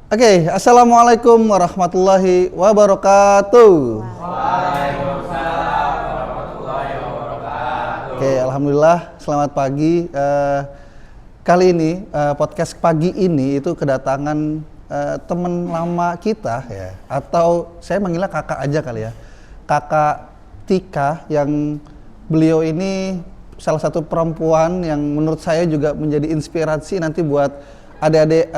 Oke, Assalamualaikum warahmatullahi wabarakatuh. Oke, Alhamdulillah, selamat pagi. Kali ini, podcast pagi ini itu kedatangan teman lama kita ya, atau saya manggilnya kakak aja kali ya. Kakak Tika, yang beliau ini salah satu perempuan yang menurut saya juga menjadi inspirasi nanti buat adik-adik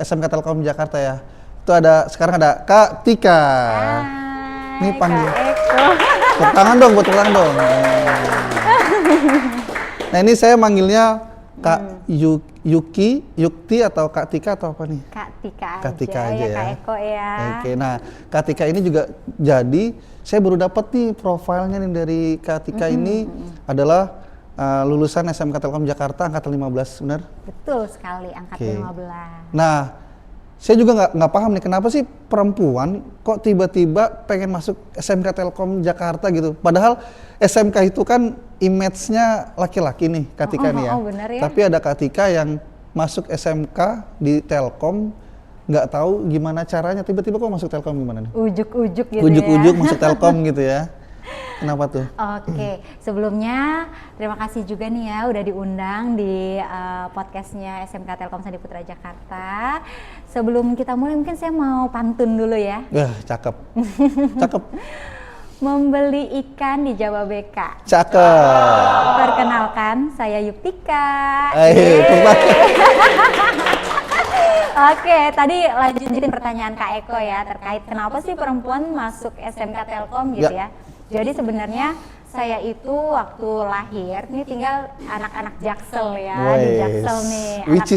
SMK Telkom Jakarta ya. Itu sekarang ada Kak Tika. Hai, Ini panggil. Kak Eko. Tepuk tangan dong, tepuk tangan dong. Nah ini saya manggilnya Kak Yukti atau Kak Tika atau apa nih? Kak Tika Kak Tika aja ya. Kak Eko ya. Oke, nah Kak Tika ini juga jadi saya baru dapat nih profilnya nih dari Kak Tika ini adalah lulusan SMK Telkom Jakarta angkatan 15, benar? Betul sekali, angkatan 15. Nah, saya juga nggak paham nih kenapa sih perempuan kok tiba-tiba pengen masuk SMK Telkom Jakarta gitu. Padahal SMK itu kan image-nya laki-laki nih, Kak Tika nih ya. Benar ya. Tapi ada Kak Tika yang masuk SMK di Telkom, nggak tahu gimana caranya, tiba-tiba kok masuk Telkom gimana nih? Ujuk-ujuk gitu Ujuk-ujuk ya. masuk Telkom gitu ya. Kenapa tuh? Oke, sebelumnya terima kasih juga nih ya udah diundang di podcastnya SMK Telkom Sandi Putra Jakarta. Sebelum kita mulai mungkin saya mau pantun dulu ya. Wah, cakep. Cakep. Membeli ikan di Jawa BK. Cakep. Perkenalkan, saya Yuktika. Oke, tadi lanjutin pertanyaan Kak Eko ya terkait kenapa sih perempuan masuk SMK Telkom gitu ya. Jadi sebenarnya saya itu waktu lahir, nih tinggal anak-anak Jaksel ya, di Jaksel nih. Which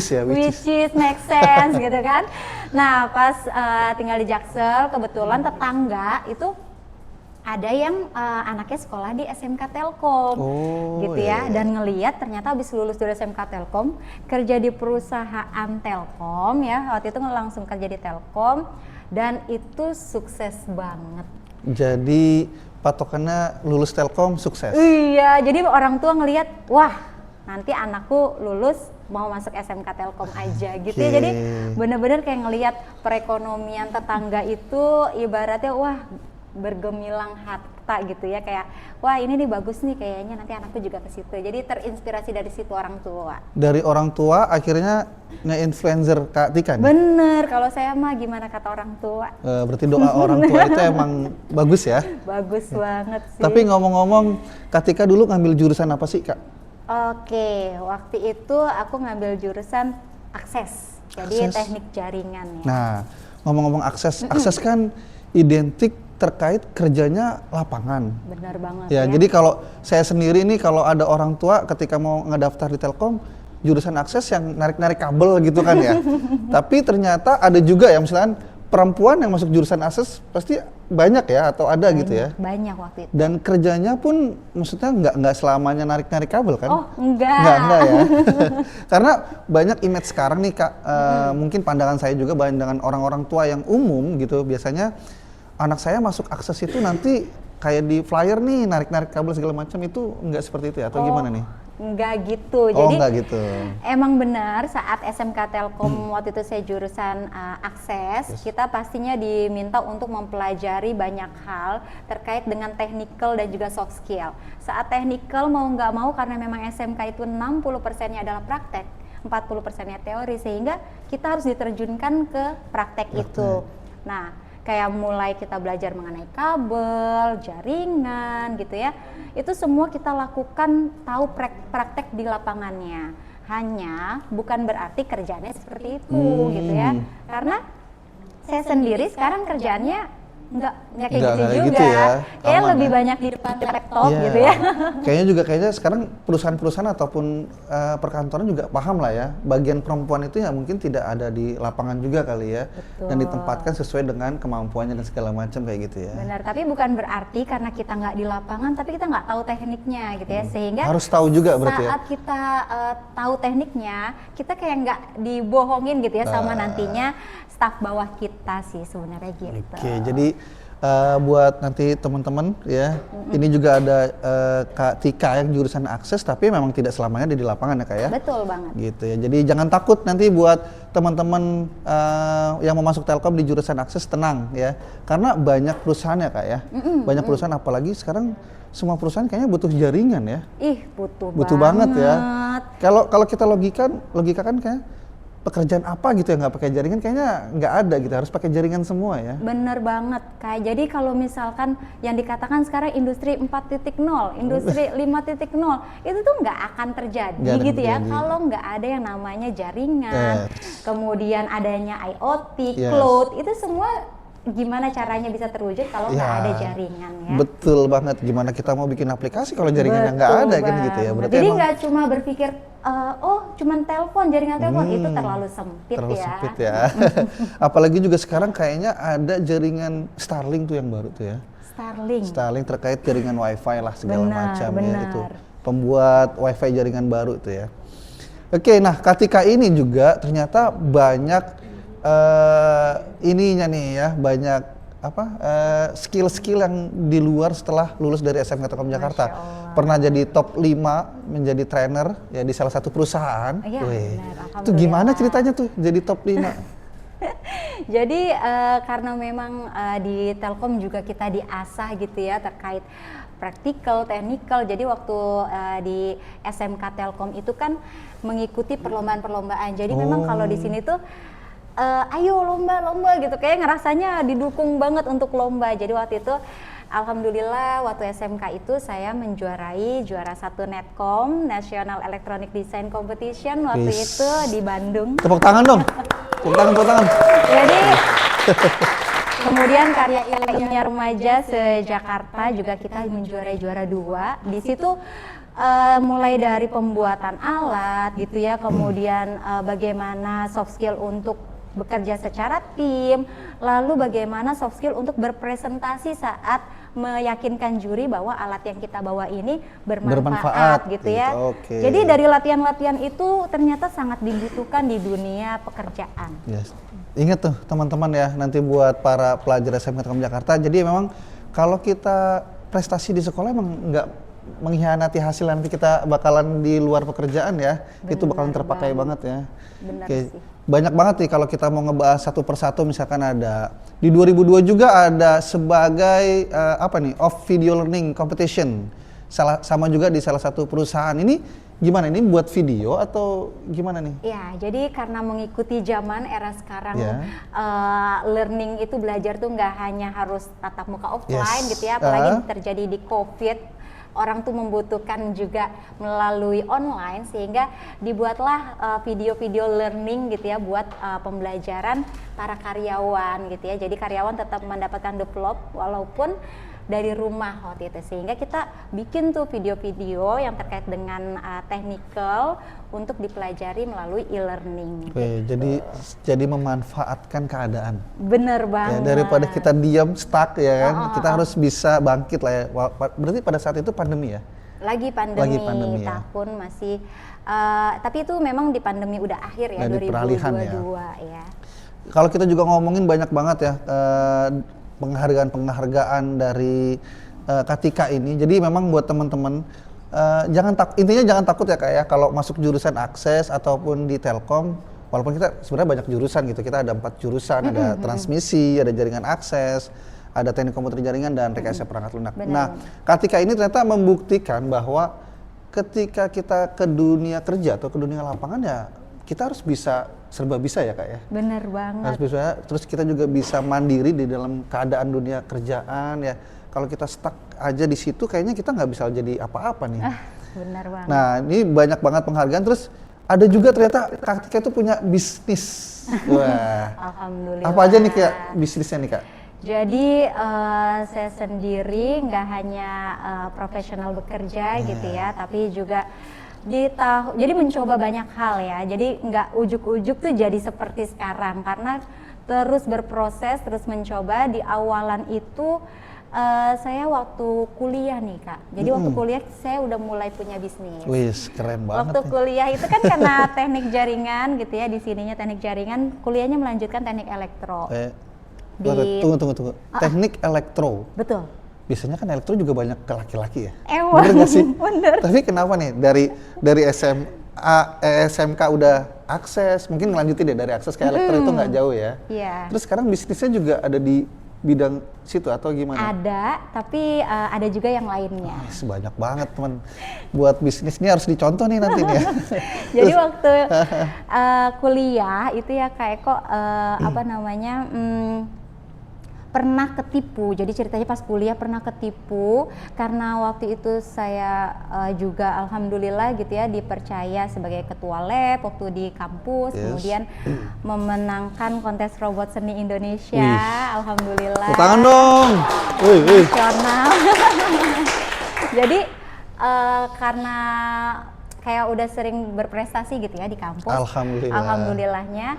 is make sense gitu kan. Nah pas tinggal di Jaksel, kebetulan tetangga itu ada yang anaknya sekolah di SMK Telkom gitu ya, dan ngeliat ternyata habis lulus dari SMK Telkom kerja di perusahaan Telkom ya, waktu itu langsung kerja di Telkom dan itu sukses banget. Jadi patokannya lulus Telkom sukses? Iya, jadi orang tua ngelihat, wah nanti anakku lulus mau masuk SMK Telkom aja gitu ya. Jadi bener-bener kayak ngelihat perekonomian tetangga itu ibaratnya wah bergemilang harta gitu ya, kayak wah ini nih bagus nih kayaknya nanti anakku juga ke situ. Jadi terinspirasi dari situ orang tua. Dari orang tua akhirnya nge-influencer Kak Tika nih? Bener, kalau saya mah gimana kata orang tua. Berarti doa orang tua itu emang bagus ya? Bagus banget sih. Tapi ngomong-ngomong, Kak Tika dulu ngambil jurusan apa sih Kak? Oke, waktu itu aku ngambil jurusan akses, jadi teknik jaringan ya. Nah, ngomong-ngomong akses kan identik terkait kerjanya lapangan. Benar banget ya. Jadi kalau saya sendiri nih, kalau ada orang tua ketika mau ngedaftar di Telkom jurusan akses yang narik-narik kabel gitu kan ya. Tapi ternyata ada juga ya, misalkan perempuan yang masuk jurusan akses pasti banyak ya, atau ada gitu ya. Banyak waktu itu. Dan kerjanya pun maksudnya nggak selamanya narik-narik kabel kan? Oh enggak. Enggak ya. Karena banyak image sekarang nih Kak, mungkin pandangan saya juga, pandangan orang-orang tua yang umum gitu, biasanya anak saya masuk akses itu nanti kayak di flyer nih narik-narik kabel segala macam, itu enggak seperti itu ya, atau gimana nih? Enggak gitu. Jadi enggak gitu. Emang benar saat SMK Telkom waktu itu saya jurusan akses, kita pastinya diminta untuk mempelajari banyak hal terkait dengan technical dan juga soft skill. Saat technical mau nggak mau, karena memang SMK itu 60%-nya adalah praktek, 40%-nya teori, sehingga kita harus diterjunkan ke praktek itu. Nah, kayak mulai kita belajar mengenai kabel, jaringan gitu ya. Itu semua kita lakukan, tahu praktek di lapangannya. Hanya bukan berarti kerjaannya seperti itu gitu ya. Karena saya sendiri sekarang kerjaannya nggak kayak gitu juga ya. Kayak lebih banyak di depan laptop gitu ya. Kayaknya sekarang perusahaan-perusahaan ataupun perkantoran juga paham lah ya, bagian perempuan itu ya mungkin tidak ada di lapangan juga kali ya. Betul. Dan ditempatkan sesuai dengan kemampuannya dan segala macam kayak gitu ya. Benar, tapi bukan berarti karena kita nggak di lapangan tapi kita nggak tahu tekniknya gitu ya, sehingga harus tahu juga berarti ya. Saat kita tahu tekniknya, kita kayak nggak dibohongin gitu ya sama nantinya staf bawah kita sih sebenarnya gitu. Oke, jadi buat nanti teman-teman ya. Ini juga ada Kak Tika yang jurusan akses, tapi memang tidak selamanya ada di lapangan ya Kak ya. Betul banget. Gitu ya. Jadi jangan takut nanti buat teman-teman yang mau masuk Telkom di jurusan akses, tenang ya. Karena banyak perusahaan ya Kak ya. Banyak perusahaan, apalagi sekarang semua perusahaan kayaknya butuh jaringan ya. Ih, butuh banget ya. Kalau kita logikakan kayak pekerjaan apa gitu ya nggak pakai jaringan, kayaknya nggak ada gitu, harus pakai jaringan semua ya. Bener banget, Kak. Jadi kalau misalkan yang dikatakan sekarang industri 4.0, industri 5.0, itu tuh nggak akan terjadi gitu ya kalau nggak ada yang namanya jaringan, kemudian adanya IoT, cloud, itu semua gimana caranya bisa terwujud kalau nggak ada jaringan ya. Betul banget, gimana kita mau bikin aplikasi kalau jaringannya nggak ada kan gitu ya. Berarti jadi nggak cuma berpikir, oh cuman telepon, jaringan telepon, itu terlalu sempit ya. Apalagi juga sekarang kayaknya ada jaringan Starlink tuh yang baru tuh ya. Starlink terkait jaringan wifi lah segala macam ya itu. Pembuat wifi jaringan baru tuh ya. Oke, nah ketika ini juga ternyata banyak ininya nih ya, banyak skill-skill yang di luar setelah lulus dari SMK Telkom Jakarta. Pernah jadi top 5 menjadi trainer ya di salah satu perusahaan. Itu gimana ceritanya tuh jadi top 5? Jadi karena memang di Telkom juga kita diasah gitu ya terkait praktikal, teknikal. Jadi waktu di SMK Telkom itu kan mengikuti perlombaan-perlombaan. Jadi memang kalau di sini tuh ayo lomba gitu, kayak ngerasanya didukung banget untuk lomba. Jadi waktu itu alhamdulillah waktu SMK itu saya menjuarai juara 1 Netcom National Electronic Design Competition waktu itu di Bandung. Tepuk tangan dong. Tepuk tangan. Jadi kemudian karya ilmiah remaja se-Jakarta juga kita menjuarai juara 2. Di situ mulai dari pembuatan alat gitu ya, kemudian bagaimana soft skill untuk bekerja secara tim, lalu bagaimana soft skill untuk berpresentasi saat meyakinkan juri bahwa alat yang kita bawa ini bermanfaat gitu ya. Jadi dari latihan-latihan itu ternyata sangat dibutuhkan di dunia pekerjaan. Ingat tuh teman-teman ya, nanti buat para pelajar SMK Telkom Jakarta, jadi memang kalau kita prestasi di sekolah emang nggak mengkhianati hasil, nanti kita bakalan di luar pekerjaan ya. Itu bakalan terpakai banget ya. Banyak banget nih kalau kita mau ngebahas satu persatu, misalkan ada di 2002 juga ada sebagai off video learning competition, sama juga di salah satu perusahaan. Ini gimana, ini buat video atau gimana nih? Ya, jadi karena mengikuti zaman era sekarang, learning itu belajar tuh nggak hanya harus tatap muka offline gitu ya, apalagi terjadi di COVID. Orang tuh membutuhkan juga melalui online, sehingga dibuatlah video-video learning gitu ya buat pembelajaran para karyawan gitu ya. Jadi karyawan tetap mendapatkan develop walaupun dari rumah waktu itu, sehingga kita bikin tuh video-video yang terkait dengan technical untuk dipelajari melalui e-learning. Gitu. Jadi memanfaatkan keadaan. Bener banget. Ya, daripada kita diam stuck ya kan, kita harus bisa bangkit lah ya. Berarti pada saat itu pandemi ya? Lagi pandemi tahun masih, tapi itu memang di pandemi udah akhir ya, 2022 ya. Kalau kita juga ngomongin banyak banget ya penghargaan dari Katika ini. Jadi memang buat teman-teman intinya jangan takut ya Kak ya, kalau masuk jurusan akses ataupun di Telkom, walaupun kita sebenarnya banyak jurusan gitu. Kita ada 4 jurusan, ada transmisi, ada jaringan akses, ada teknik komputer jaringan, dan rekayasa perangkat lunak. Nah, Katika ini ternyata membuktikan bahwa ketika kita ke dunia kerja atau ke dunia lapangan ya, kita harus bisa, serba bisa ya Kak ya. Bener banget. Harus bisa, terus kita juga bisa mandiri di dalam keadaan dunia kerjaan ya. Kalau kita stuck aja di situ, kayaknya kita nggak bisa jadi apa-apa nih. Bener banget. Nah, ini banyak banget penghargaan. Terus ada juga ternyata Katika itu punya bisnis. Wah. Alhamdulillah. Apa aja nih Kak bisnisnya nih Kak? Jadi saya sendiri nggak hanya profesional bekerja gitu ya, tapi juga jadi mencoba banyak hal ya. Jadi nggak ujuk-ujuk tuh jadi seperti sekarang, karena terus berproses, terus mencoba. Di awalan itu saya waktu kuliah nih Kak. Jadi waktu kuliah saya udah mulai punya bisnis. Wih, keren banget. Waktu kuliah itu kan karena teknik jaringan gitu ya, di sininya teknik jaringan, kuliahnya melanjutkan teknik elektro. Tunggu. Teknik elektro. Betul. Biasanya kan elektro juga banyak ke laki-laki ya. Emang, Bener nggak sih? bener. Tapi kenapa nih dari SMK udah akses, mungkin ngelanjutin deh dari akses ke elektro itu nggak jauh ya. Iya. Terus sekarang bisnisnya juga ada di bidang situ atau gimana? Ada, tapi ada juga yang lainnya. Banyak banget teman. Buat bisnis ini harus dicontoh nih nanti nih ya. Jadi waktu kuliah itu ya Kak Eko pernah ketipu. Jadi ceritanya pas kuliah pernah ketipu karena waktu itu saya juga alhamdulillah gitu ya dipercaya sebagai ketua lab waktu di kampus, kemudian memenangkan kontes robot seni Indonesia. Alhamdulillah. Tangan dong. Nasional. Jadi karena kayak udah sering berprestasi gitu ya di kampus. Alhamdulillahnya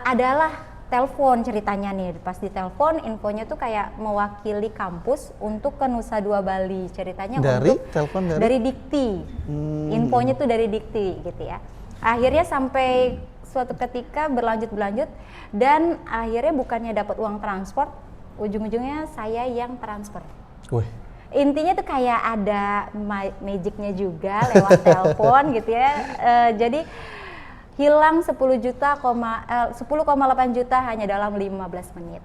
adalah telepon ceritanya nih, pas di telepon infonya tuh kayak mewakili kampus untuk ke Nusa Dua Bali ceritanya dari Dikti, infonya tuh dari Dikti gitu ya. Akhirnya sampai suatu ketika berlanjut dan akhirnya bukannya dapat uang transport, ujung-ujungnya saya yang transfer. Intinya tuh kayak ada magicnya juga lewat telepon gitu ya, jadi hilang 10,8 juta hanya dalam 15 menit.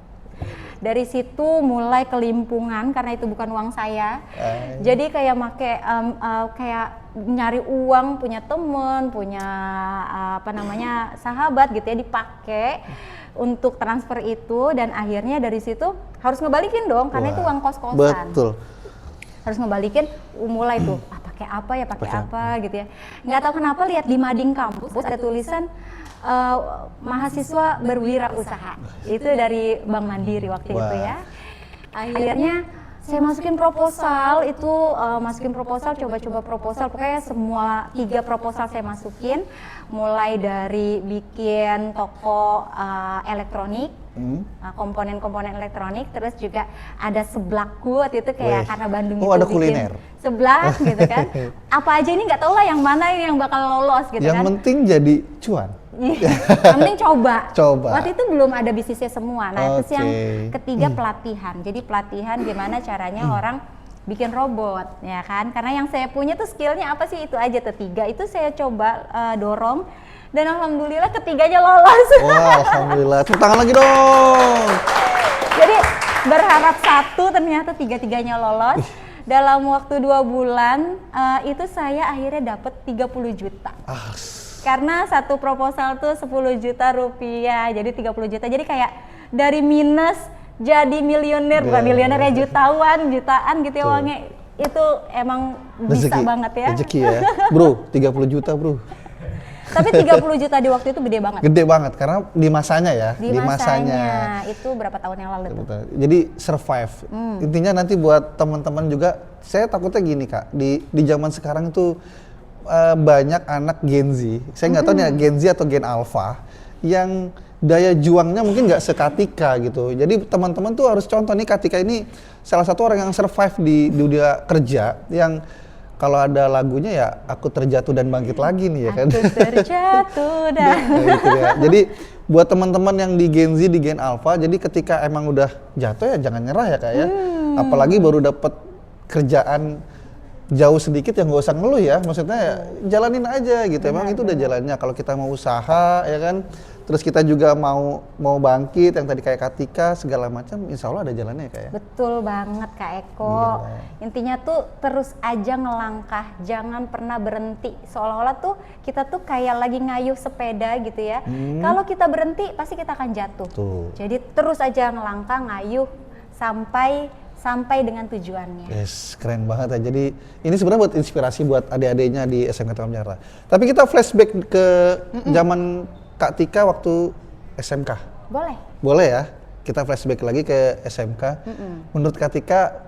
Dari situ mulai kelimpungan karena itu bukan uang saya. Jadi kayak kayak nyari uang, punya temen, punya sahabat gitu ya dipakai untuk transfer itu, dan akhirnya dari situ harus ngebalikin dong karena itu uang kos-kosan. Betul. Harus ngebalikin, mulai tuh pakai apa gitu ya. Nggak tahu kenapa lihat di mading kampus ada tulisan mahasiswa berwirausaha. Itu dari Bank Mandiri waktu itu ya. Akhirnya saya masukin proposal itu, coba-coba proposal, pokoknya semua 3 proposal saya masukin, mulai dari bikin toko elektronik, komponen-komponen elektronik, terus juga ada seblakku waktu itu kayak karena Bandung itu ada bikin kuliner. Seblak gitu kan. Apa aja ini nggak tahu lah yang mana yang bakal lolos gitu yang kan. Yang penting jadi cuan. Yang penting coba. Waktu itu belum ada bisnisnya semua. Nah, terus yang ketiga pelatihan. Jadi pelatihan gimana caranya orang bikin robot, ya kan? Karena yang saya punya tuh skillnya apa sih, itu aja tuh 3. Itu saya coba dorong dan alhamdulillah ketiganya lolos. Wah, alhamdulillah. Tepuk tangan lagi dong. Jadi berharap 1 ternyata 3-tiganya lolos. Dalam waktu 2 bulan itu saya akhirnya dapat 30 juta. Karena satu proposal tuh 10 juta rupiah, jadi 30 juta. Jadi kayak dari minus jadi miliuner, bukan miliuner ya, jutaan gitu ya uangnya. Itu emang bisa banget ya. Rezeki ya. Bro, 30 juta bro. Tapi 30 juta di waktu itu gede banget. Gede banget, karena di masanya ya. Di masanya. Itu berapa tahun yang lalu tuh. Jadi survive. Intinya nanti buat teman-teman juga, saya takutnya gini Kak, di zaman sekarang tuh banyak anak Gen Z, saya nggak tahu nih Gen Z atau Gen Alpha, yang daya juangnya mungkin nggak seKatika gitu. Jadi teman-teman tuh harus contoh nih, Katika ini salah satu orang yang survive di dunia kerja, yang kalau ada lagunya ya aku terjatuh dan bangkit lagi nih ya kan. Aku terjatuh dan gitu ya. Jadi buat teman-teman yang di Gen Z, di Gen Alpha, jadi ketika emang udah jatuh ya jangan nyerah ya Kak ya. Apalagi baru dapat kerjaan jauh sedikit ya nggak usah ngeluh ya, maksudnya jalanin aja gitu. Emang itu udah jalannya. Kalau kita mau usaha ya kan, terus kita juga mau bangkit yang tadi kayak Katika segala macam, insya Allah ada jalannya Kak ya. Betul banget Kak Eko. Intinya tuh terus aja ngelangkah, jangan pernah berhenti. Seolah-olah tuh kita tuh kayak lagi ngayuh sepeda gitu ya. Kalau kita berhenti pasti kita akan jatuh. Jadi terus aja ngelangkah, ngayuh sampai dengan tujuannya. Yes, keren banget ya. Jadi ini sebenarnya buat inspirasi buat adik-adiknya di SMK Telkomsel. Tapi kita flashback ke zaman Kak Tika waktu SMK. Boleh ya? Kita flashback lagi ke SMK. Menurut Kak Tika,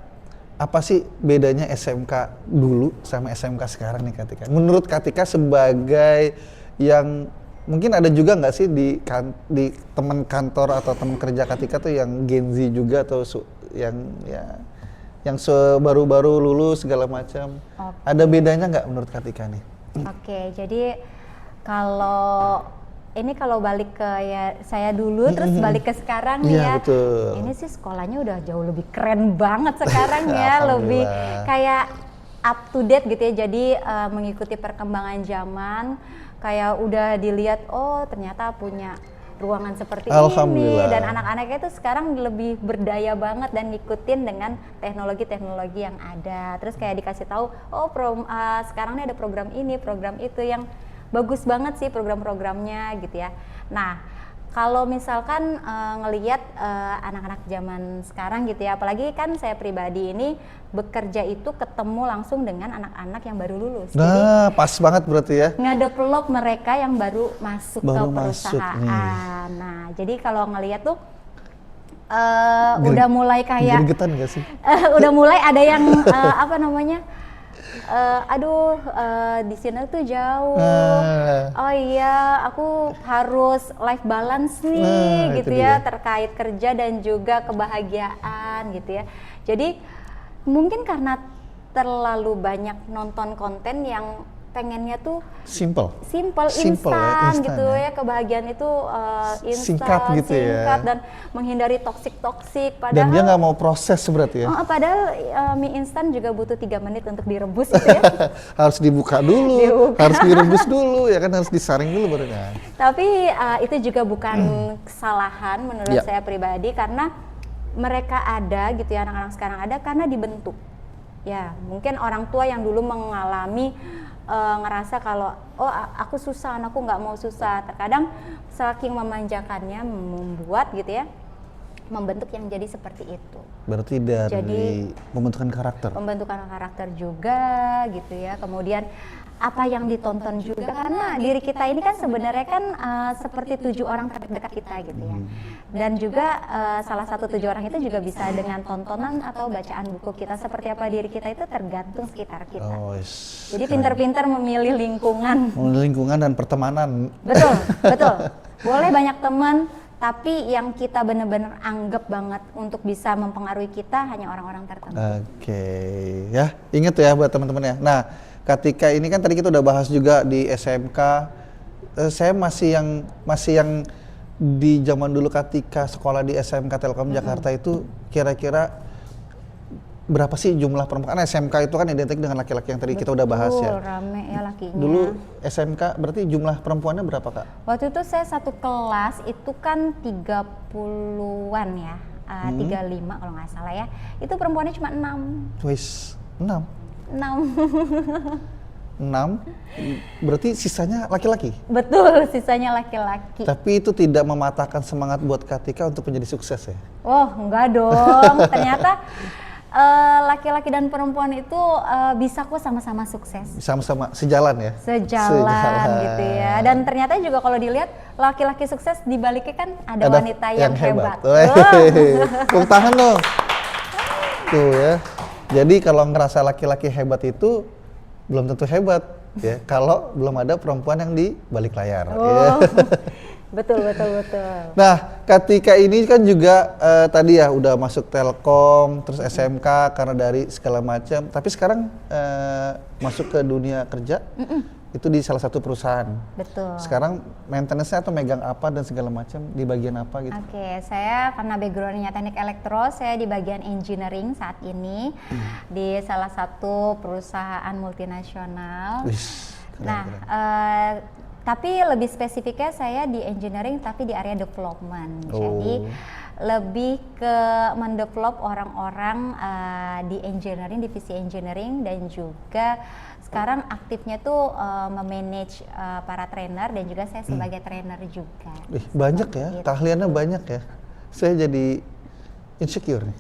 apa sih bedanya SMK dulu sama SMK sekarang nih Kak Tika? Menurut Kak Tika sebagai yang mungkin ada juga nggak sih di teman kantor atau teman kerja Kak Tika tuh yang Gen Z juga atau yang baru-baru lulus segala macam. Ada bedanya nggak menurut Kak Tika nih? Jadi kalau ini kalau balik ke ya saya dulu terus balik ke sekarang nih Iya, ya. betul. Ini sih sekolahnya udah jauh lebih keren banget sekarang ya, lebih Alhamdulillah. kayak up to date gitu ya. Jadi mengikuti perkembangan zaman, kayak udah dilihat oh ternyata punya ruangan seperti ini Alhamdulillah. dan anak-anaknya itu sekarang lebih berdaya banget dan ngikutin dengan teknologi-teknologi yang ada. Terus kayak dikasih tahu, oh sekarang nih ada program ini, program itu yang bagus banget sih program-programnya gitu ya. Nah, kalau misalkan ngelihat anak-anak zaman sekarang gitu ya, apalagi kan saya pribadi ini bekerja itu ketemu langsung dengan anak-anak yang baru lulus. Nah, pas banget berarti ya. Ngedevelop mereka yang baru masuk ke Baru perusahaan. masuk nih. Nah, jadi kalau ngelihat tuh udah mulai kayak Gregetan gak sih? udah mulai ada yang apa namanya? Di sini tuh jauh. Oh iya, aku harus life balance nih gitu itu ya, dia. terkait kerja dan juga kebahagiaan gitu ya. Jadi mungkin karena terlalu banyak nonton konten yang pengennya tuh Simple. simple, Simple ya, instan instan gitu ya. ya, kebahagiaan itu instan, Singkat gitu ya. singkat dan menghindari toksik. Dan Padahal dia nggak mau proses berarti ya. padahal mie instan juga butuh 3 menit untuk direbus gitu ya. Harus dibuka dulu, Dibuka. harus direbus dulu, ya kan harus disaring dulu baru kan. Tapi itu juga bukan kesalahan menurut Ya. saya pribadi karena mereka ada gitu ya, anak-anak sekarang ada karena dibentuk. Ya, mungkin orang tua yang dulu mengalami ngerasa kalau aku susah, anakku nggak mau susah. Terkadang saking memanjakannya membuat gitu ya, membentuk yang jadi seperti itu. Berarti dari Jadi, pembentukan karakter. Pembentukan karakter juga gitu ya. Kemudian apa yang ditonton juga karena diri kita ini kan sebenarnya kan seperti 7 orang terdekat kita gitu ya. Dan juga salah satu 7 orang itu juga bisa dengan tontonan atau bacaan buku kita, seperti apa diri kita itu tergantung sekitar kita. Oh, Jadi pintar-pintar memilih lingkungan. lingkungan dan pertemanan. Betul, betul. Boleh banyak teman, tapi yang kita benar-benar anggap banget untuk bisa mempengaruhi kita hanya orang-orang tertentu. Oke, ya inget ya buat teman-teman ya. Nah, ketika ini kan tadi kita udah bahas juga di SMK, saya masih yang di zaman dulu ketika sekolah di SMK Telkom Jakarta itu kira-kira berapa sih jumlah perempuan? Karena SMK itu kan identik dengan laki-laki yang tadi kita udah bahas ya. Betul, rame ya lakinya. Dulu SMK berarti jumlah perempuannya berapa Kak? Waktu itu saya satu kelas itu kan 30-an ya, 35 kalau nggak salah ya. Itu perempuannya cuma 6. Wis, 6. 6. 6, berarti sisanya laki-laki? Betul, sisanya laki-laki. Tapi itu tidak mematahkan semangat buat Katika untuk menjadi sukses ya? Oh, enggak dong. Ternyata laki-laki dan perempuan itu bisa kok sama-sama sukses. Sama-sama sejalan ya? Sejalan gitu ya. Dan ternyata juga kalau dilihat laki-laki sukses di baliknya kan ada wanita yang hebat. Tepuk tangan dong. Tuh ya. Jadi kalau ngerasa laki-laki hebat itu belum tentu hebat ya kalau belum ada perempuan yang di balik layar. Ya. Betul. Nah, ketika ini kan juga tadi ya udah masuk Telkom, terus SMK karena dari segala macam. Tapi sekarang masuk ke dunia kerja itu di salah satu perusahaan. Betul. Sekarang maintenance-nya atau megang apa dan segala macam di bagian apa gitu? Oke, saya karena background-nya teknik elektro, saya di bagian engineering saat ini di salah satu perusahaan multinasional. Wis, keren, Nah, keren. tapi lebih spesifiknya saya di engineering tapi di area development. Oh. Jadi lebih ke mendevelop orang-orang di engineering, divisi engineering, dan juga sekarang aktifnya tuh memanage para trainer dan juga saya sebagai trainer juga. Banyak ya, Gitu. keahliannya banyak ya. Saya jadi insecure nih.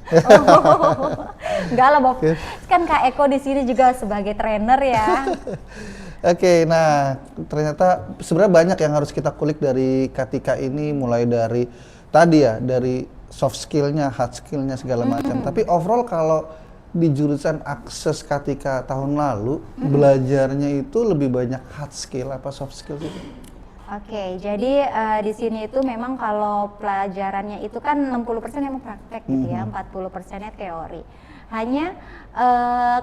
Enggak lah Bob, kan Kak Eko di sini juga sebagai trainer ya. Oke, nah ternyata sebenarnya banyak yang harus kita kulik dari Katika ini, mulai dari tadi ya, dari soft skillnya, hard skillnya segala macam. Tapi overall kalau di jurusan akses Katika tahun lalu, belajarnya itu lebih banyak hard skill apa soft skill sih? Oke, jadi di sini itu memang kalau pelajarannya itu kan 60% memang praktek gitu ya, 40%-nya teori. Hanya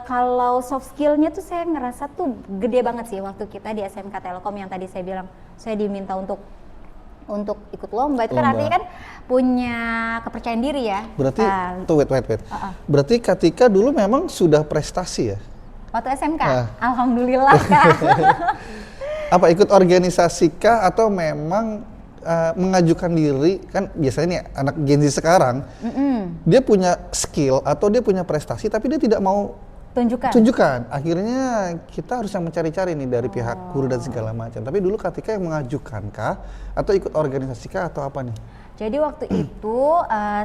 kalau soft skill-nya tuh saya ngerasa tuh gede banget sih waktu kita di SMK Telkom yang tadi saya bilang saya diminta untuk untuk ikut lomba itu kan Lomba. artinya kan punya kepercayaan diri ya. Berarti, tuh wait. Berarti ketika dulu memang sudah prestasi ya? Waktu SMK, Ah. alhamdulillah Kak. Apa ikut organisasi kah atau memang mengajukan diri? Kan biasanya nih anak Gen Z sekarang, dia punya skill atau dia punya prestasi tapi dia tidak mau tunjukkan. Akhirnya kita harus yang mencari-cari nih dari pihak guru dan segala macam. Tapi dulu ketika yang mengajukan kah atau ikut organisasi kah atau apa nih? Jadi waktu itu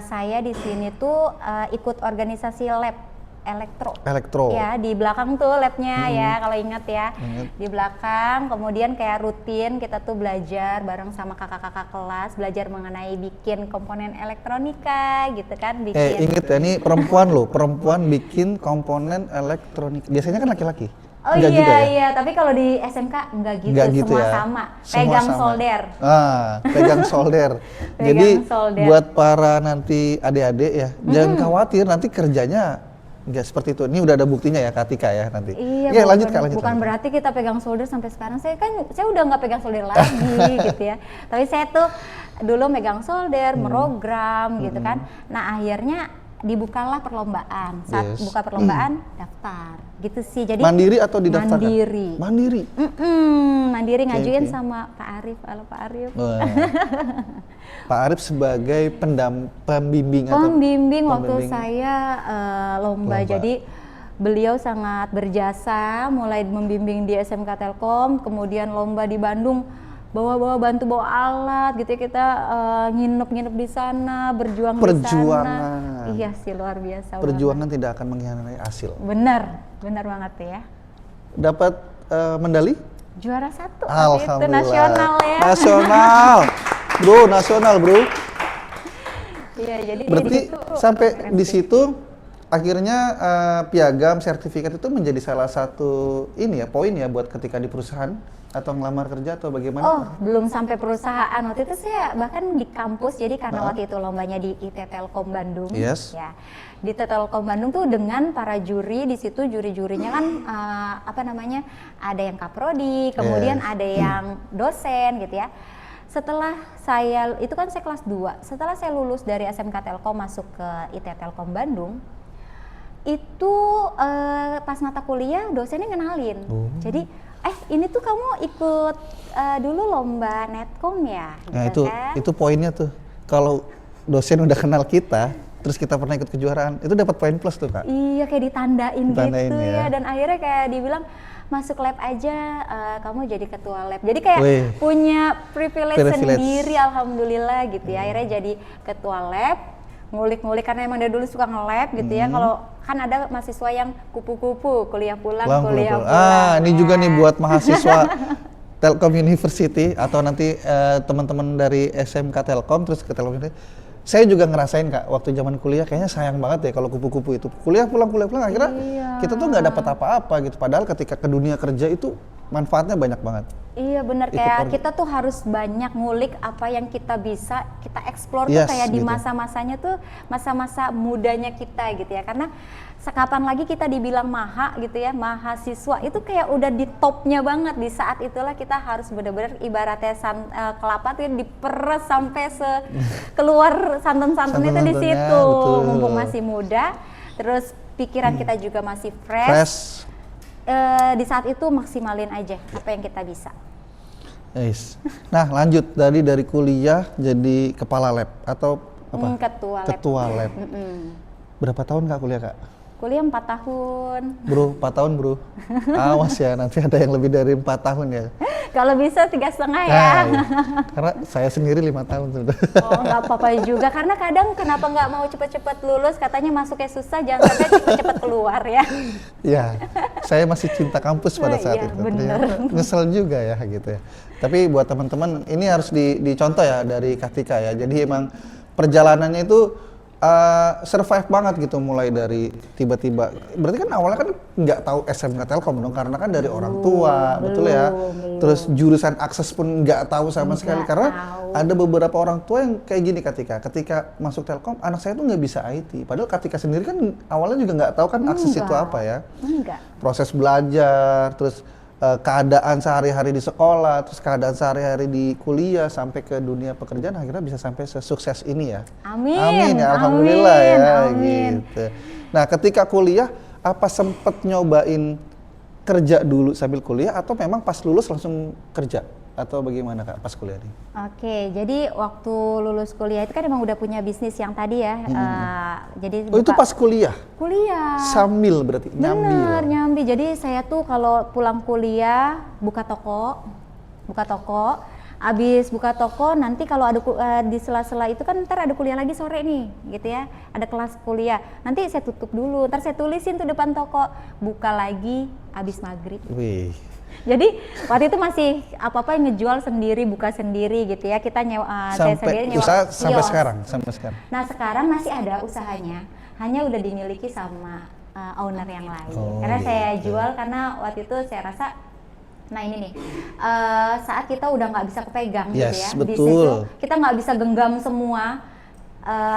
saya di sini tuh ikut organisasi lab elektro. Ya, di belakang tuh labnya ya, kalau ingat ya. Di belakang, kemudian kayak rutin kita tuh belajar bareng sama kakak-kakak kelas, belajar mengenai bikin komponen elektronika gitu kan. Inget ya, ini perempuan loh, perempuan bikin komponen elektronik. Biasanya kan laki-laki. Oh Enggak iya, juga ya? iya, tapi kalau di SMK enggak gitu, semua ya? sama. Semua Pegang sama. solder. Pegang solder. Jadi solder. buat para nanti adik-adik ya, jangan khawatir nanti kerjanya nggak seperti itu. Ini udah ada buktinya ya Katika ya nanti. Iya, lanjut. Bukan berarti kita pegang solder sampai sekarang. Saya udah nggak pegang solder lagi gitu ya. Tapi saya tuh dulu megang solder, merogram gitu kan. Nah akhirnya dibukalah perlombaan. Saat buka perlombaan daftar gitu sih. Jadi mandiri atau didaftarkan? Mandiri. Mandiri ngajuin sama Pak Arif. Halo Pak Arif. Pak Arif sebagai pembimbing waktu saya lomba. Jadi beliau sangat berjasa mulai membimbing di SMK Telkom, kemudian lomba di Bandung, bantu bawa alat gitu ya, kita nginep di sana, berjuang di sana. Iya sih, luar biasa. Perjuangan tidak akan mengkhianati hasil. Benar banget ya. Dapat medali? Juara 1 Alhamdulillah. itu nasional ya. Nasional bro. Iya, jadi berarti sampai di situ akhirnya piagam sertifikat itu menjadi salah satu poin ya buat ketika di perusahaan atau ngelamar kerja atau bagaimana? Oh, belum sampai perusahaan. Waktu itu saya bahkan di kampus, jadi karena waktu itu lombanya di IT Telkom Bandung. Yes. Ya, di IT Telkom Bandung tuh dengan para juri di situ, juri-jurinya kan ada yang kaprodi, kemudian ada yang dosen gitu ya. Setelah itu kan saya kelas 2, setelah saya lulus dari SMK Telkom masuk ke IT Telkom Bandung, itu pas mata kuliah dosennya kenalin. Jadi ini tuh kamu ikut dulu lomba Netcom ya? Nah gitu itu poinnya tuh. Kalau dosen udah kenal kita, terus kita pernah ikut kejuaraan, itu dapat poin plus tuh Kak. Iya, kayak ditandain gitu ya. Dan akhirnya kayak dibilang masuk lab aja, kamu jadi ketua lab. Jadi kayak punya privilege sendiri, alhamdulillah gitu ya. Akhirnya jadi ketua lab, ngulik-ngulik karena emang dari dulu suka nge-lab gitu ya. Kalau kan ada mahasiswa yang kupu-kupu, kuliah pulang. Ini juga nih buat mahasiswa Telkom University atau nanti teman-teman dari SMK Telkom terus ke Telkom University. Saya juga ngerasain Kak, waktu zaman kuliah kayaknya sayang banget ya kalau kupu-kupu itu. Kuliah pulang akhirnya kita tuh nggak dapat apa-apa gitu. Padahal ketika ke dunia kerja itu manfaatnya banyak banget. Iya benar, kayak kita tuh harus banyak ngulik apa yang kita bisa kita eksplor tuh kayak di masa-masanya tuh masa-masa mudanya kita gitu ya. Karena kapan lagi kita dibilang maha gitu ya, mahasiswa itu kayak udah di topnya banget. Di saat itulah kita harus benar-benar ibaratnya kelapa tuh diperes sampai keluar santan-santan itu di situ. Mumpung masih muda, terus pikiran kita juga masih fresh. Di saat itu maksimalin aja apa yang kita bisa. Nah lanjut dari kuliah jadi kepala lab atau apa? Ketua lab. Berapa tahun Kak kuliah Kak? Kuliah 4 tahun. Bro, 4 tahun bro. Awas ya, nanti ada yang lebih dari 4 tahun ya. Kalau bisa 3,5 ya. Nah, iya. Karena saya sendiri 5 tahun sudah. Oh nggak apa-apa juga, karena kadang kenapa nggak mau cepet-cepet lulus, katanya masuknya susah, jangan sampai cepet-cepet keluar ya. Ya, saya masih cinta kampus pada saat itu. Bener. Nyesel juga ya gitu ya. Tapi buat teman-teman ini harus dicontoh ya dari Katika ya. Jadi emang perjalanannya itu survive banget gitu, mulai dari tiba-tiba, berarti kan awalnya kan nggak tahu SMK Telkom dong karena kan dari orang tua, betul ya. Terus jurusan akses pun nggak tahu sama sekali karena ada beberapa orang tua yang kayak gini ketika masuk Telkom, anak saya tuh nggak bisa IT. Padahal Katika sendiri kan awalnya juga nggak tahu kan akses itu apa ya. Proses belajar, terus keadaan sehari-hari di sekolah, terus keadaan sehari-hari di kuliah sampai ke dunia pekerjaan akhirnya bisa sampai sesukses ini ya. Amin. Amin ya, alhamdulillah Amin, ya amin. gitu. Nah, ketika kuliah apa sempet nyobain kerja dulu sambil kuliah atau memang pas lulus langsung kerja? Atau bagaimana Kak pas kuliah nih? Oke, jadi waktu lulus kuliah itu kan emang udah punya bisnis yang tadi ya. Jadi Oh itu pas kuliah? kuliah. Sambil berarti? Bener, Nyambil? nyambi. Jadi saya tuh kalau pulang kuliah buka toko. Abis buka toko nanti kalau ada di sela-sela itu kan ntar ada kuliah lagi sore nih, gitu ya. Ada kelas kuliah. Nanti saya tutup dulu. Ntar saya tulisin tuh depan toko. Buka lagi abis maghrib. Wih. Jadi waktu itu masih apa-apa yang ngejual sendiri, buka sendiri gitu ya. Kita nyewa, saya sendiri nyewa usaha sampai kios. sampai sekarang. Nah sekarang masih ada usahanya, hanya udah dimiliki sama owner yang lain. Oh, Karena saya gitu. jual karena waktu itu saya rasa, nah ini nih, saat kita udah nggak bisa kepegang gitu Yes, ya, betul. bisnis itu kita nggak bisa genggam semua,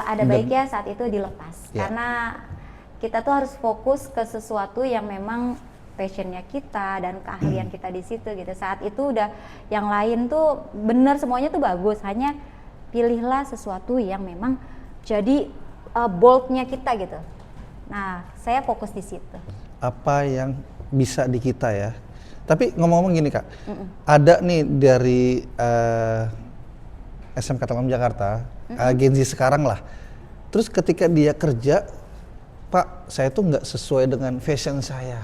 ada baiknya saat itu dilepas. Ya. Karena kita tuh harus fokus ke sesuatu yang memang passionnya kita dan keahlian kita di situ gitu. Saat itu udah yang lain tuh bener semuanya tuh bagus, hanya pilihlah sesuatu yang memang jadi boldnya kita gitu. Nah, saya fokus di situ. Apa yang bisa di kita ya? Tapi ngomong-ngomong gini Kak, ada nih dari SMK Telkom Jakarta, Gen Z sekarang lah. Terus ketika dia kerja, Pak, saya tuh nggak sesuai dengan fashion saya.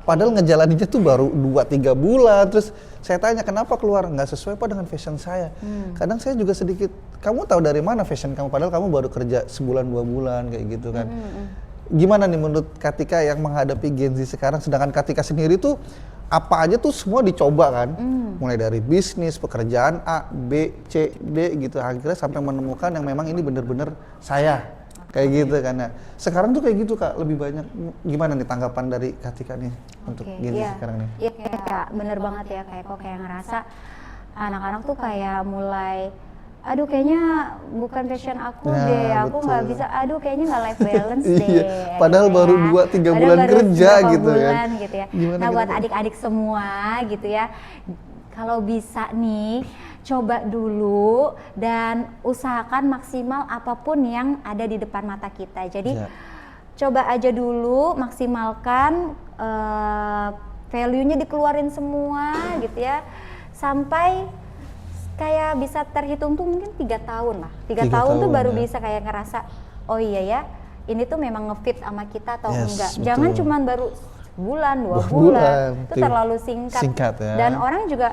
Padahal ngejalaninnya tuh baru 2-3 bulan, terus saya tanya kenapa keluar, nggak sesuai Pak dengan fashion saya. Kadang saya juga sedikit, kamu tahu dari mana fashion kamu, padahal kamu baru kerja sebulan 2 bulan kayak gitu kan. Gimana nih menurut Katika yang menghadapi Gen Z sekarang, sedangkan Katika sendiri tuh apa aja tuh semua dicoba kan, mulai dari bisnis, pekerjaan A, B, C, D gitu, akhirnya sampai menemukan yang memang ini bener-bener saya. Kayak gitu kan ya. Sekarang tuh kayak gitu Kak, lebih banyak. Gimana nih tanggapan dari Katika nih untuk Gen Z sekarang nih? Iya kayak bener banget ya, kayak kok kayak ngerasa anak-anak tuh kayak mulai, aduh kayaknya bukan passion aku Nah, deh, aku nggak betul. bisa, aduh kayaknya nggak life balance Iya, deh. padahal gitu baru ya. 2-3 Padahal bulan baru kerja beberapa gitu kan. bulan, gitu ya. Gimana Nah buat gitu? adik-adik semua gitu ya, kalau bisa nih coba dulu dan usahakan maksimal apapun yang ada di depan mata kita. Jadi Ya. coba aja dulu, maksimalkan value-nya dikeluarin semua gitu ya, sampai kayak bisa terhitung tuh mungkin 3 tahun lah. 3 3 tahun tuh tahun, baru ya. bisa kayak ngerasa, oh iya ya, ini tuh memang ngefit sama kita atau Yes, enggak. betul. Jangan cuman baru sebulan, 2 2 bulan, bulan, itu terlalu singkat. singkat ya. Dan orang juga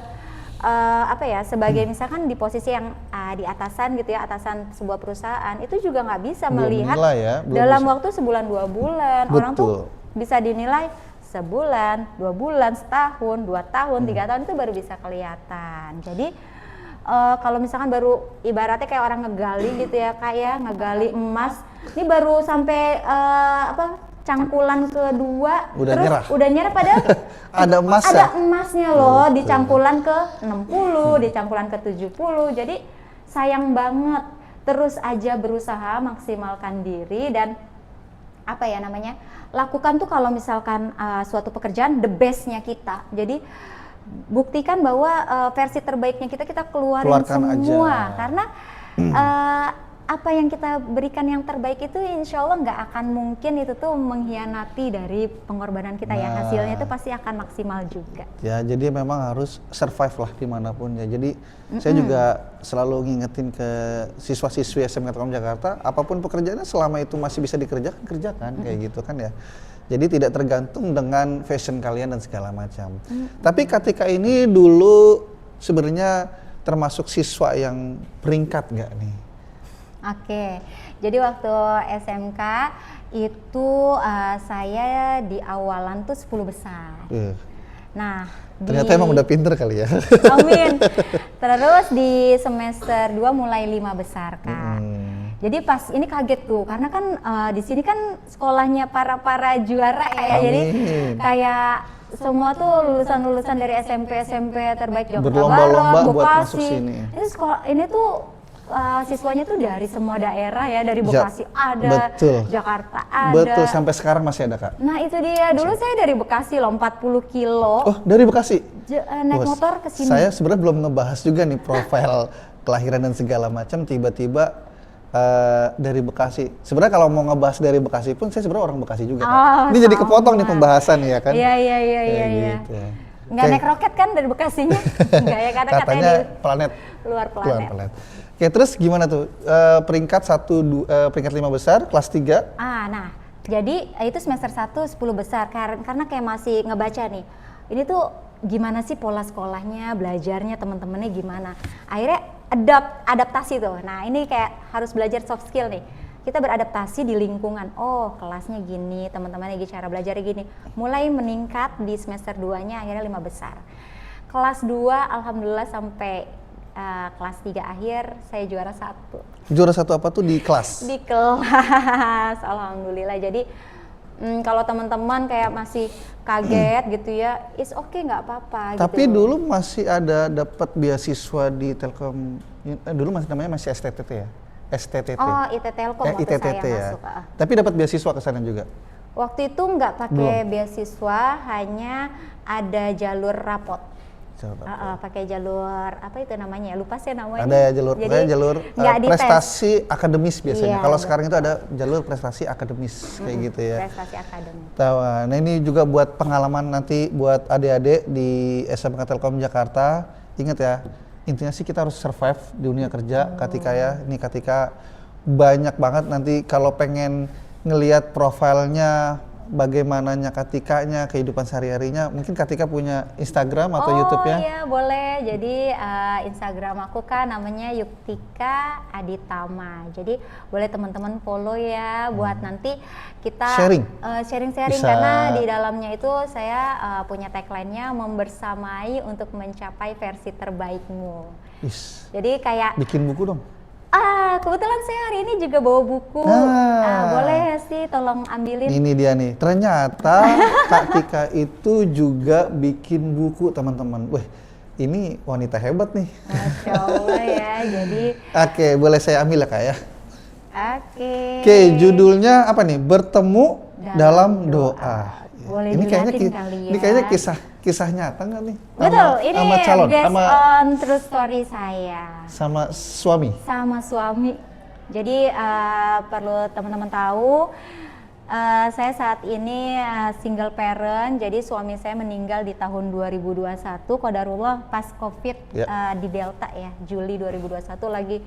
apa ya, sebagai misalkan di posisi yang di atasan gitu ya, atasan sebuah perusahaan, itu juga nggak bisa Belum melihat menilai ya, belum dalam bisa. waktu sebulan 2 bulan. Orang tuh Betul. bisa dinilai sebulan, 2 bulan, setahun, 2 tahun, 3 tahun itu baru bisa kelihatan. Jadi kalau misalkan baru ibaratnya kayak orang ngegali gitu ya, kayak ngegali emas, ini baru sampai cangkulan kedua, Udah terus nyerah. udah nyerah padahal Ada emas ada ya? emasnya loh di cangkulan ke 60, di cangkulan ke 70. Jadi sayang banget. Terus aja berusaha maksimalkan diri dan apa ya namanya? Lakukan tuh kalau misalkan suatu pekerjaan the bestnya kita. Jadi buktikan bahwa versi terbaiknya kita keluarin Keluarkan semua aja. karena apa yang kita berikan yang terbaik itu insya Allah nggak akan mungkin itu tuh mengkhianati dari pengorbanan kita ya, hasilnya itu pasti akan maksimal juga. Ya, jadi memang harus survive lah dimanapun ya. Jadi saya juga selalu ngingetin ke siswa-siswi SMK Telkom Jakarta, apapun pekerjaannya selama itu masih bisa dikerjakan, kerjakan kayak gitu kan ya. Jadi tidak tergantung dengan fashion kalian dan segala macam. Tapi ketika ini dulu sebenarnya termasuk siswa yang peringkat nggak nih? Oke, jadi waktu SMK itu saya di awalan tuh 10 besar. Nah, Ternyata emang udah pinter kali ya. Amin. Terus di semester 2 mulai 5 besar, Kak. Jadi pas ini kaget tuh, karena kan di sini kan sekolahnya para juara ya. Jadi kayak semua tuh lulusan-lulusan dari SMP terbaik Jakarta Berlomba-lomba Barat, buat Bekasi. masuk sini. Ini sekolah ini tuh siswanya tuh dari semua daerah ya, dari Ja- Bekasi ada, betul. Jakarta ada. Betul, sampai sekarang masih ada, Kak. Nah itu dia, dulu saya dari Bekasi loh, 40 kilo, Oh, dari Bekasi? naik Wah, motor ke sini. Saya sebenarnya belum ngebahas juga nih profil kelahiran dan segala macam, tiba-tiba dari Bekasi. Sebenarnya kalau mau ngebahas dari Bekasi pun saya sebenarnya orang Bekasi juga. Kak. Oh, Ini jadi sama. kepotong nih pembahasan ya kan? Iya. Kayak gitu ya. Nggak Oke. naik roket kan dari Bekasinya? Nggak ya, karena katanya Katanya di planet. luar planet. Oke, terus gimana tuh? Peringkat 5 besar, kelas 3. Nah, jadi itu semester 1 10 besar karena kayak masih ngebaca nih. Ini tuh gimana sih pola sekolahnya, belajarnya teman-temannya gimana. Akhirnya adaptasi tuh. Nah, ini kayak harus belajar soft skill nih. Kita beradaptasi di lingkungan. Oh, kelasnya gini, teman-temannya gini, cara belajarnya gini. Mulai meningkat di semester 2-nya akhirnya 5 besar. Kelas 2 alhamdulillah sampai kelas 3 akhir saya juara 1. Juara 1 apa tuh di kelas? Di kelas, alhamdulillah. Jadi kalau teman-teman kayak masih kaget gitu ya, it's okay, nggak apa-apa. Tapi gitu. dulu masih ada dapat beasiswa di Telkom. Dulu masih namanya masih STTT ya? STTT. Oh, IT Telkom waktu ITTT saya ya. masuk. Tapi dapat beasiswa ke sana juga. Waktu itu nggak pakai beasiswa, hanya ada jalur rapot. Pakai jalur apa itu namanya? Lupa saya namanya. Ada ya jalur, Jadi, jalur nggak dites. prestasi akademis biasanya. Iya, Kalau sekarang itu ada jalur prestasi akademis kayak gitu ya. Prestasi akademis. Nah ini juga buat pengalaman nanti buat adik-adik di SMK Telkom Jakarta. Ingat ya, intinya sih kita harus survive di dunia kerja. Ketika ya, ini ketika banyak banget nanti kalau pengen ngelihat profilnya bagaimananya Katikanya, kehidupan sehari-harinya, mungkin Katika punya Instagram atau YouTube ya? Oh iya boleh, jadi Instagram aku kan namanya Yuktika Aditama, jadi boleh teman-teman follow ya buat nanti kita sharing-sharing Bisa. karena di dalamnya itu saya punya tagline-nya membersamai untuk mencapai versi terbaikmu. Is, Jadi kayak bikin buku dong. kebetulan saya hari ini juga bawa buku. Boleh sih tolong ambilin. Ini dia nih, ternyata Kak Tika itu juga bikin buku teman-teman. Wah, ini wanita hebat nih. Masya Allah ya, jadi Oke, boleh saya ambil ya Kak ya? oke. Oke, judulnya apa nih? Bertemu dalam doa. Boleh Ini kayaknya dilihatin kali ya. ini kayaknya kisah nyata nggak nih? Betul, ini sama calon, based sama on true story saya. sama suami. Sama suami. Jadi perlu teman-teman tahu, saya saat ini single parent. Jadi suami saya meninggal di tahun 2021, qadarullah pas COVID di Delta ya, Juli 2021 lagi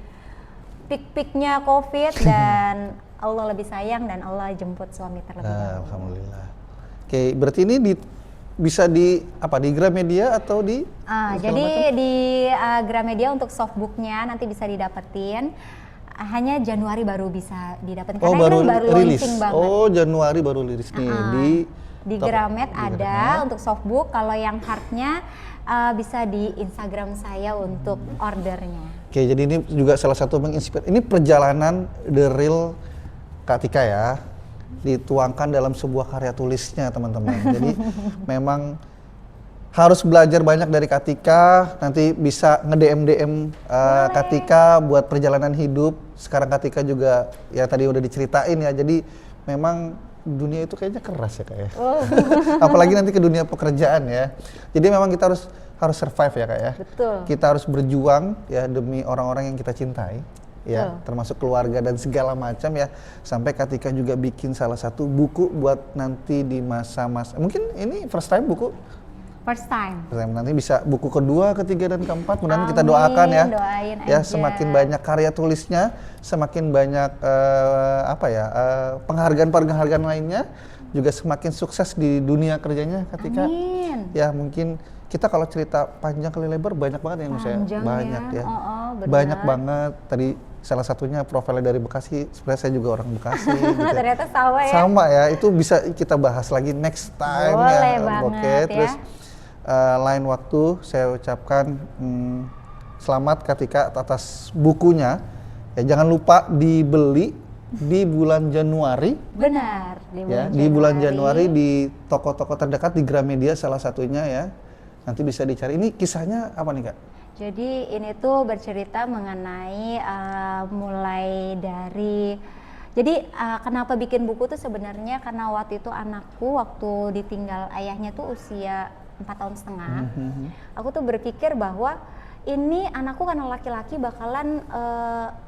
pik-piknya COVID dan Allah lebih sayang dan Allah jemput suami terlebih dahulu. Alhamdulillah. Oke, berarti ini bisa di Gramedia atau di? Jadi di Gramedia untuk softbooknya nanti bisa didapetin. Hanya Januari baru bisa didapetin karena baru ini baru rilis. launching banget. Oh, Januari baru rilis nih Di Gramet ada untuk softbook. Kalau yang hardnya bisa di Instagram saya untuk ordernya. Oke, jadi ini juga salah satu menginspirasi. Ini perjalanan the real Kak Tika ya, dituangkan dalam sebuah karya tulisnya teman-teman. Jadi memang harus belajar banyak dari Kak Tika. Nanti bisa nge-DM Kak Tika buat perjalanan hidup. Sekarang Kak Tika juga ya tadi udah diceritain ya. Jadi memang dunia itu kayaknya keras ya Kak ya. Apalagi nanti ke dunia pekerjaan ya. Jadi memang kita harus survive ya Kak ya. Betul. Kita harus berjuang ya demi orang-orang yang kita cintai. Ya, termasuk keluarga dan segala macam ya. Sampai Katika juga bikin salah satu buku buat nanti di masa-masa. Mungkin ini first time buku? First time. Nanti bisa buku kedua, ketiga dan keempat. Mudah-mudahan kita doakan ya. Doain ya, aja. semakin banyak karya tulisnya, semakin banyak penghargaan-penghargaan lainnya, juga semakin sukses di dunia kerjanya Katika. Amin. Ya, mungkin kita kalau cerita panjang kali lebar banyak banget yang saya banyak ya. Banyak banget. Tadi salah satunya profilnya dari Bekasi, sebenarnya saya juga orang Bekasi gitu. Ternyata sama ya. Sama ya, itu bisa kita bahas lagi next time. Boleh ya. banget Oke, terus lain waktu saya ucapkan selamat Katika atas bukunya. Ya, jangan lupa dibeli di bulan Januari. Benar, Di bulan Januari di toko-toko terdekat di Gramedia salah satunya ya. Nanti bisa dicari. Ini kisahnya apa nih Kak? Jadi ini tuh bercerita mengenai mulai dari kenapa bikin buku tuh sebenarnya karena waktu itu anakku waktu ditinggal ayahnya tuh usia 4,5 tahun. Aku tuh berpikir bahwa ini anakku karena laki-laki bakalan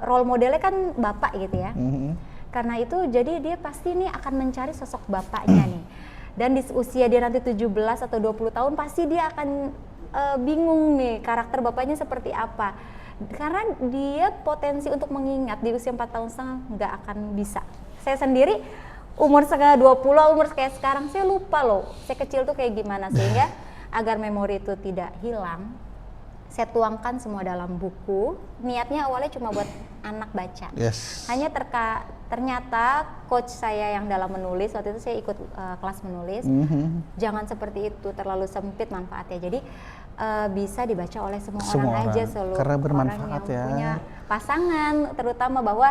role modelnya kan bapak gitu ya. Karena itu jadi dia pasti nih akan mencari sosok bapaknya nih. Dan di usia dia nanti 17 atau 20 tahun pasti dia akan bingung nih karakter bapaknya seperti apa. Karena dia potensi untuk mengingat di usia 4,5 tahun nggak akan bisa. Saya sendiri umur 20, umur kayak sekarang saya lupa loh. Saya kecil tuh kayak gimana, sehingga agar memori itu tidak hilang, saya tuangkan semua dalam buku. Niatnya awalnya cuma buat anak baca. Hanya ternyata coach saya yang dalam menulis, waktu itu saya ikut kelas menulis, jangan seperti itu, terlalu sempit manfaatnya. Jadi bisa dibaca oleh semua orang aja, seluruh karena bermanfaat orang yang ya. punya pasangan, terutama bahwa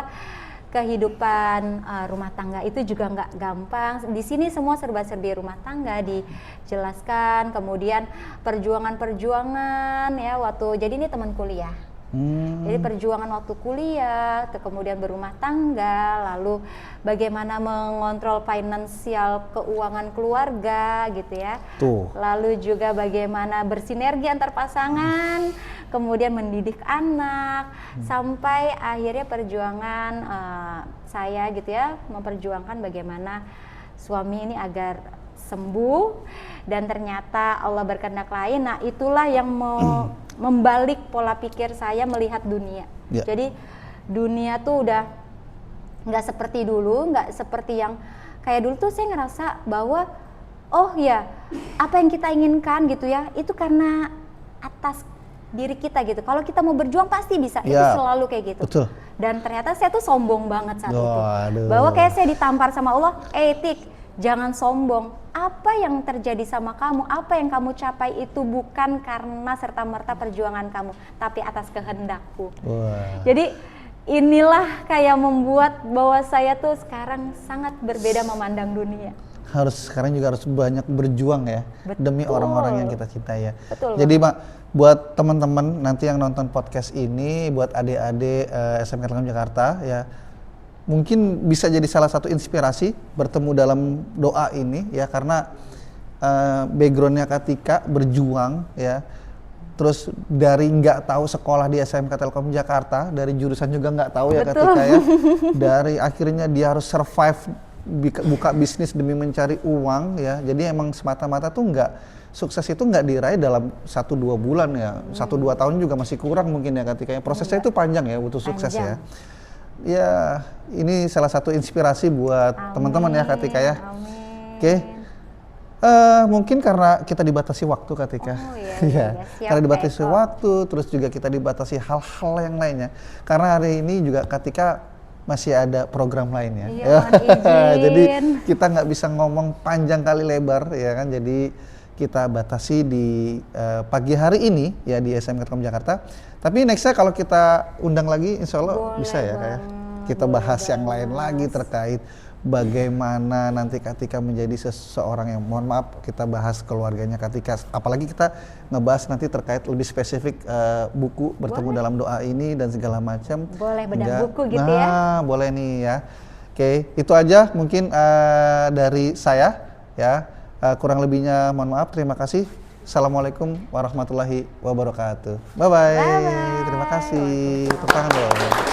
kehidupan rumah tangga itu juga nggak gampang. Di sini semua serba-serbi rumah tangga dijelaskan, kemudian perjuangan-perjuangan ya jadi ini teman kuliah. Jadi perjuangan waktu kuliah, kemudian berumah tangga, lalu bagaimana mengontrol finansial keuangan keluarga gitu ya. Lalu juga bagaimana bersinergi antar pasangan, kemudian mendidik anak, sampai akhirnya perjuangan saya gitu ya, memperjuangkan bagaimana suami ini agar sembuh, dan ternyata Allah berkehendak lain. Nah itulah yang membalik pola pikir saya melihat dunia. Jadi dunia tuh udah nggak seperti dulu, nggak seperti yang kayak dulu tuh. Saya ngerasa bahwa oh ya, apa yang kita inginkan gitu ya, itu karena atas diri kita gitu. Kalau kita mau berjuang pasti bisa, itu selalu kayak gitu. Betul. Dan ternyata saya tuh sombong banget saat itu, bahwa kayak saya ditampar sama Allah, Tik, jangan sombong. Apa yang terjadi sama kamu, apa yang kamu capai itu bukan karena serta-merta perjuangan kamu, tapi atas kehendakku. Jadi inilah kayak membuat bahwa saya tuh sekarang sangat berbeda memandang dunia. Sekarang juga harus banyak berjuang ya. Demi orang-orang yang kita cintai ya. Jadi buat teman-teman nanti yang nonton podcast ini, buat adik-adik SMK Telkom Jakarta ya, mungkin bisa jadi salah satu inspirasi bertemu dalam doa ini ya, karena backgroundnya Katika berjuang ya, terus dari nggak tahu sekolah di SMK Telkom Jakarta, dari jurusan juga nggak tahu ya Katika ya, dari akhirnya dia harus survive, buka bisnis demi mencari uang ya. Jadi emang semata-mata tuh sukses itu nggak diraih dalam 1-2 bulan ya, 1-2 tahun juga masih kurang mungkin ya Katika ya. Prosesnya itu panjang ya, butuh sukses ya. Ya, ini salah satu inspirasi buat teman-teman ya Katika ya. Oke. Mungkin karena kita dibatasi waktu Katika. Karena dibatasi waktu, terus juga kita dibatasi hal-hal yang lainnya. Karena hari ini juga Katika masih ada program lainnya. Jadi kita nggak bisa ngomong panjang kali lebar ya kan. Jadi kita batasi di pagi hari ini ya di SMK Telkom Jakarta. Tapi nextnya kalau kita undang lagi, insya Allah bisa ya kayak kita bahas yang lain lagi terkait bagaimana nanti Katika menjadi seseorang yang, mohon maaf, kita bahas keluarganya Katika. Apalagi kita ngebahas nanti terkait lebih spesifik buku Bertemu Dalam Doa ini dan segala macam. Boleh bedah buku gitu ya? Nah, boleh nih ya. Oke, itu aja mungkin dari saya ya. Kurang lebihnya mohon maaf, terima kasih. Assalamualaikum warahmatullahi wabarakatuh. Bye-bye. Terima kasih. Tepuk tangan dong.